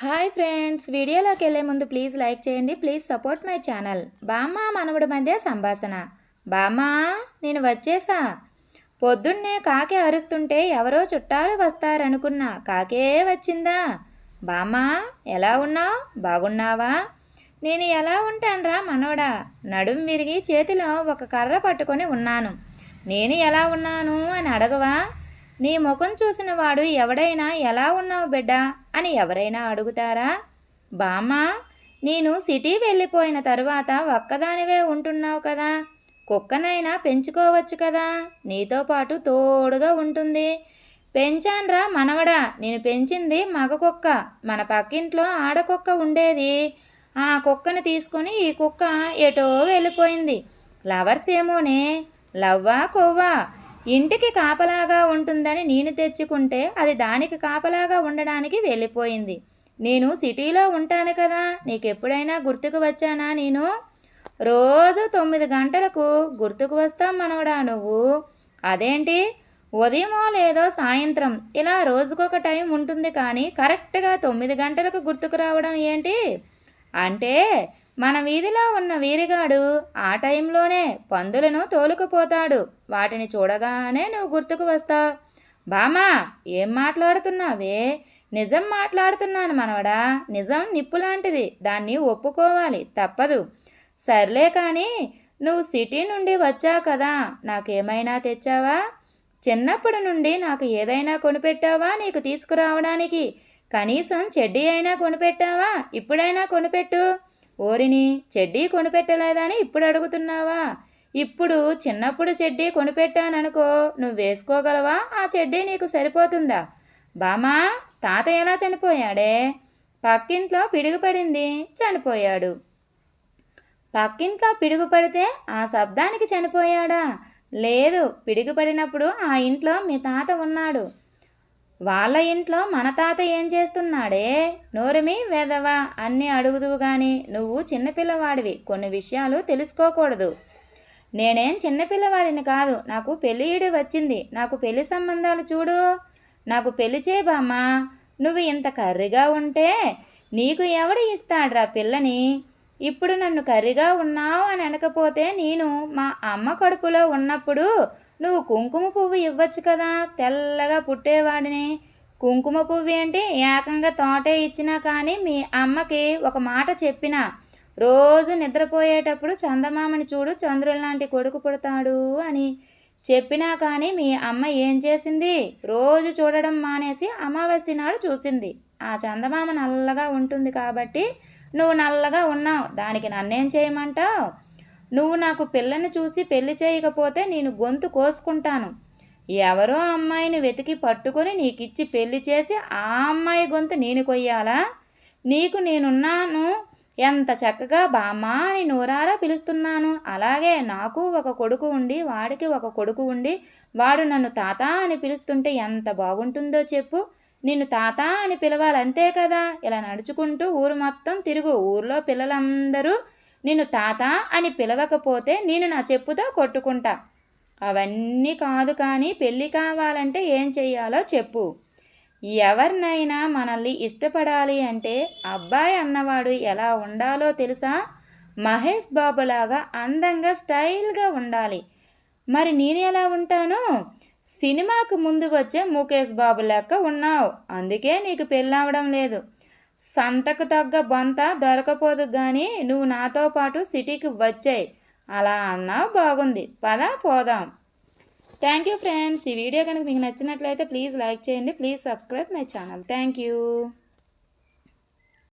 Hi friends, వీడియోలోకి వెళ్ళే ముందు ప్లీజ్ లైక్ చేయండి. Please support my channel. బామ్మ మనవడి మధ్య సంభాషణ. బామ్మ, నేను వచ్చేసా. పొద్దున్నే కాకి అరుస్తుంటే ఎవరో చుట్టాలు వస్తారనుకున్నా, కాకే వచ్చిందా? బామ్మ, ఎలా ఉన్నావు? బాగున్నావా? నేను ఎలా ఉంటానురా మనోడా? నడుం విరిగి చేతిలో ఒక కర్ర పట్టుకొని ఉన్నాను. నేను ఎలా ఉన్నాను అని అడగవా? నీ ముఖం చూసిన వాడు ఎవడైనా ఎలా ఉన్నావు బిడ్డ అని ఎవరైనా అడుగుతారా? బామ్మ, నేను సిటీ వెళ్ళిపోయిన తరువాత ఒక్కదానివే ఉంటున్నావు కదా, కుక్కనైనా పెంచుకోవచ్చు కదా, నీతో పాటు తోడుగా ఉంటుంది. పెంచాన్రా మనవడా, నేను పెంచింది మగ కుక్క. మన పక్కింట్లో ఆడకుక్క ఉండేది. ఆ కుక్కని తీసుకొని ఈ కుక్క ఎటో వెళ్ళిపోయింది. లవర్స్ ఏమోనే, లవ్వా కొవ్వా? ఇంటికి కాపలాగా ఉంటుందని నేను తెచ్చుకుంటే అది దానికి కాపలాగా ఉండడానికి వెళ్ళిపోయింది. నేను సిటీలో ఉంటాను కదా, నీకెప్పుడైనా గుర్తుకు వచ్చానా? నేను రోజు 9 గంటలకు గుర్తుకు వస్తాం మనవడా నువ్వు. అదేంటి, ఉదయమో లేదో సాయంత్రం ఇలా రోజుకొక టైం ఉంటుంది, కానీ కరెక్ట్గా 9 గంటలకు గుర్తుకు రావడం ఏంటి? అంటే మన వీధిలో ఉన్న వీరిగాడు ఆ టైంలోనే పందులను తోలుకుపోతాడు. వాటిని చూడగానే నువ్వు గుర్తుకు వస్తావు. బామా, ఏం మాట్లాడుతున్నావే? నిజం మాట్లాడుతున్నాను మనవడా. నిజం నిప్పు లాంటిది, దాన్ని ఒప్పుకోవాలి, తప్పదు. సర్లే కానీ నువ్వు సిటీ నుండి వచ్చావు కదా, నాకేమైనా తెచ్చావా? చిన్నప్పటి నుండి నాకు ఏదైనా కొనిపెట్టావా నీకు తీసుకురావడానికి? కనీసం చెడ్డీ అయినా కొనిపెట్టావా? ఇప్పుడైనా కొనిపెట్టు. ఓరిని, చెడ్డీ కొనిపెట్టలేదని ఇప్పుడు అడుగుతున్నావా? ఇప్పుడు చిన్నప్పుడు చెడ్డీ కొనిపెట్టాననుకో, నువ్వు వేసుకోగలవా? ఆ చెడ్డీ నీకు సరిపోతుందా? బామా, తాత ఎలా చనిపోయాడే? పక్కింట్లో పిడుగుపడింది, చనిపోయాడు. పక్కింట్లో పిడుగుపడితే ఆ శబ్దానికి చనిపోయాడా? లేదు, పిడుగుపడినప్పుడు ఆ ఇంట్లో మీ తాత ఉన్నాడు. వాళ్ళ ఇంట్లో మన తాత ఏం చేస్తున్నాడే? నోరుమి వెదవా, అన్నీ అడుగుదువు కానీ నువ్వు చిన్నపిల్లవాడివి, కొన్ని విషయాలు తెలుసుకోకూడదు. నేనేం చిన్నపిల్లవాడిని కాదు, నాకు పెళ్ళియుడి వచ్చింది. నాకు పెళ్లి సంబంధాలు చూడు, నాకు పెళ్లి చేయబామ్మా. నువ్వు ఇంత కర్రిగా ఉంటే నీకు ఎవడు ఇస్తాడ్రా పిల్లని? ఇప్పుడు నన్ను కర్రిగా ఉన్నావు అని అనకపోతే, నేను మా అమ్మ కడుపులో ఉన్నప్పుడు నువ్వు కుంకుమ పువ్వు ఇవ్వచ్చు కదా, తెల్లగా పుట్టేవాడిని. కుంకుమ పువ్వు ఏంటి, ఏకంగా తోటే ఇచ్చినా కానీ మీ అమ్మకి ఒక మాట చెప్పినా, రోజు నిద్రపోయేటప్పుడు చందమామని చూడు, చంద్రుల్లాంటి కొడుకు పుడతాడు అని చెప్పినా కానీ మీ అమ్మ ఏం చేసింది? రోజు చూడడం మానేసి అమావాస్య నాడు చూసింది. ఆ చందమామ నల్లగా ఉంటుంది కాబట్టి నువ్వు నల్లగా ఉన్నావు. దానికి నన్నేం చేయమంటావు? నువ్వు నాకు పిల్లని చూసి పెళ్లి చేయకపోతే నేను గొంతు కోసుకుంటాను. ఎవరో అమ్మాయిని వెతికి పట్టుకొని నీకిచ్చి పెళ్లి చేసి ఆ అమ్మాయి గొంతు నేను కొయ్యాలా? నీకు నేనున్నాను, ఎంత చక్కగా బామ్మా అని నోరారా పిలుస్తున్నాను. అలాగే నాకు ఒక కొడుకు ఉండి వాడికి ఒక కొడుకు ఉండి వాడు నన్ను తాత అని పిలుస్తుంటే ఎంత బాగుంటుందో చెప్పు. నిన్ను తాత అని పిలవాలంతే కదా. ఇలా నడుచుకుంటూ ఊరు మొత్తం తిరుగు. ఊర్లో పిల్లలందరూ నిన్ను తాత అని పిలవకపోతే నేను నా చెప్పుతో కొట్టుకుంటా. అవన్నీ కాదు, కానీ పెళ్ళి కావాలంటే ఏం చెయ్యాలో చెప్పు. ఎవరినైనా మనల్ని ఇష్టపడాలి అంటే అబ్బాయి అన్నవాడు ఎలా ఉండాలో తెలుసా? మహేష్ బాబులాగా అందంగా స్టైల్గా ఉండాలి. మరి నేను ఎలా ఉంటాను? సినిమాకు ముందు వచ్చే ముఖేష్ బాబు లెక్క ఉన్నావు, అందుకే నీకు పెళ్ళవడం లేదు. సంతకు తగ్గ బొంత దొరకపోదు కానీ నువ్వు నాతో పాటు సిటీకి వచ్చాయి. అలా అన్నావు, బాగుంది, పద పోదాం. Thank you friends. ఈ వీడియో కనుక మీకు నచ్చినట్లయితే ప్లీజ్ లైక్ చేయండి. Please subscribe my channel. Thank you.